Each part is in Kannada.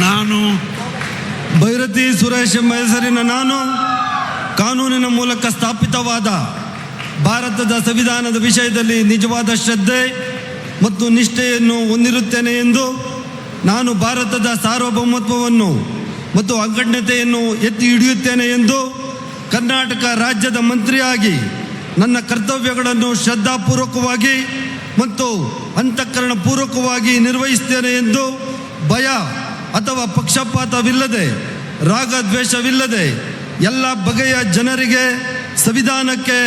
ನಾನು ಭೈರತಿ ಸುರೇಶ್ ಎಂಬ ಹೆಸರಿನ ನಾನು ಕಾನೂನಿನ ಮೂಲಕ ಸ್ಥಾಪಿತವಾದ ಭಾರತದ ಸಂವಿಧಾನದ ವಿಷಯದಲ್ಲಿ ನಿಜವಾದ ಶ್ರದ್ಧೆ ಮತ್ತು ನಿಷ್ಠೆಯನ್ನು ಹೊಂದಿರುತ್ತೇನೆ ಎಂದು ನಾನು ಭಾರತದ ಸಾರ್ವಭೌಮತ್ವವನ್ನು ಮತ್ತು ಅಖಂಡತೆಯನ್ನು ಎತ್ತಿ ಹಿಡಿಯುತ್ತೇನೆ ಎಂದು ಕರ್ನಾಟಕ ರಾಜ್ಯದ ಮಂತ್ರಿಯಾಗಿ ನನ್ನ ಕರ್ತವ್ಯಗಳನ್ನು ಶ್ರದ್ಧಾಪೂರ್ವಕವಾಗಿ ಮತ್ತು ಅಂತಃಕರಣಪೂರ್ವಕವಾಗಿ ನಿರ್ವಹಿಸುತ್ತೇನೆ ಎಂದು ಭಯ ಅಥವಾ ಪಕ್ಷಪಾತವಿಲ್ಲದೆ ರಾಗದ್ವೇಷವಿಲ್ಲದೆ ಎಲ್ಲ ಬಗೆಯ ಜನರಿಗೆ ಸಂವಿಧಾನಕ್ಕೆ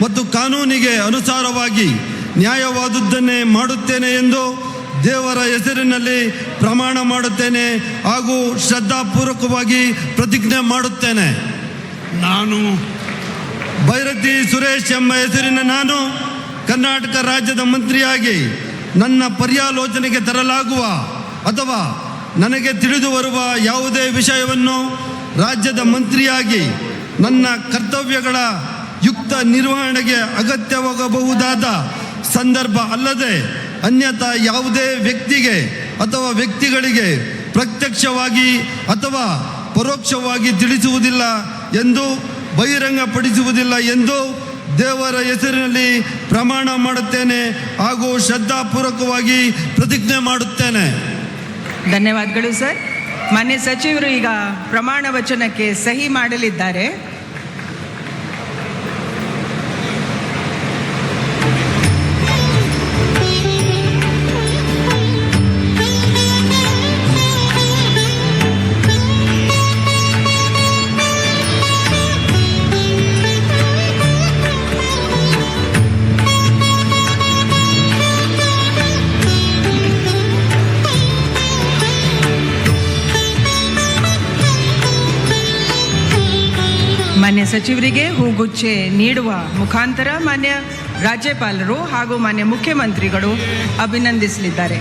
ಮತ್ತು ಕಾನೂನಿಗೆ ಅನುಸಾರವಾಗಿ ನ್ಯಾಯವಾದುದನ್ನೇ ಮಾಡುತ್ತೇನೆ ಎಂದು ದೇವರ ಹೆಸರಿನಲ್ಲಿ ಪ್ರಮಾಣ ಮಾಡುತ್ತೇನೆ ಹಾಗೂ ಶ್ರದ್ಧಾಪೂರ್ವಕವಾಗಿ ಪ್ರತಿಜ್ಞೆ ಮಾಡುತ್ತೇನೆ. ನಾನು ಭೈರತಿ ಸುರೇಶ್ ಎಂಬ ಹೆಸರಿನ ನಾನು ಕರ್ನಾಟಕ ರಾಜ್ಯದ ಮಂತ್ರಿಯಾಗಿ ನನ್ನ ಪರ್ಯಾಲೋಚನೆಗೆ ತರಲಾಗುವ ಅಥವಾ ನನಗೆ ತಿಳಿದು ಬರುವ ಯಾವುದೇ ವಿಷಯವನ್ನು ರಾಜ್ಯದ ಮಂತ್ರಿಯಾಗಿ ನನ್ನ ಕರ್ತವ್ಯಗಳ ಯುಕ್ತ ನಿರ್ವಹಣೆಗೆ ಅಗತ್ಯವಾಗಬಹುದಾದ ಸಂದರ್ಭ ಅಲ್ಲದೆ ಅನ್ಯಥಾ ಯಾವುದೇ ವ್ಯಕ್ತಿಗೆ ಅಥವಾ ವ್ಯಕ್ತಿಗಳಿಗೆ ಪ್ರತ್ಯಕ್ಷವಾಗಿ ಅಥವಾ ಪರೋಕ್ಷವಾಗಿ ತಿಳಿಸುವುದಿಲ್ಲ ಎಂದು ಬಹಿರಂಗಪಡಿಸುವುದಿಲ್ಲ ಎಂದು ದೇವರ ಹೆಸರಿನಲ್ಲಿ ಪ್ರಮಾಣ ಮಾಡುತ್ತೇನೆ ಹಾಗೂ ಶ್ರದ್ಧಾಪೂರ್ವಕವಾಗಿ ಪ್ರತಿಜ್ಞೆ ಮಾಡುತ್ತೇನೆ. ಧನ್ಯವಾದಗಳು ಸರ್. ಮಾನ್ಯ ಸಚಿವರು ಈಗ ಪ್ರಮಾಣ ವಚನಕ್ಕೆ ಸಹಿ ಮಾಡಲಿದ್ದಾರೆ. ಮಾನ್ಯ ಸಚಿವರಿಗೆ ಹೂಗುಚ್ಚೆ ನೀಡುವ ಮುಖಾಂತರ ಮಾನ್ಯ ರಾಜ್ಯಪಾಲರು ಹಾಗೂ ಮಾನ್ಯ ಮುಖ್ಯಮಂತ್ರಿಗಳು ಅಭಿನಂದಿಸಲಿದ್ದಾರೆ.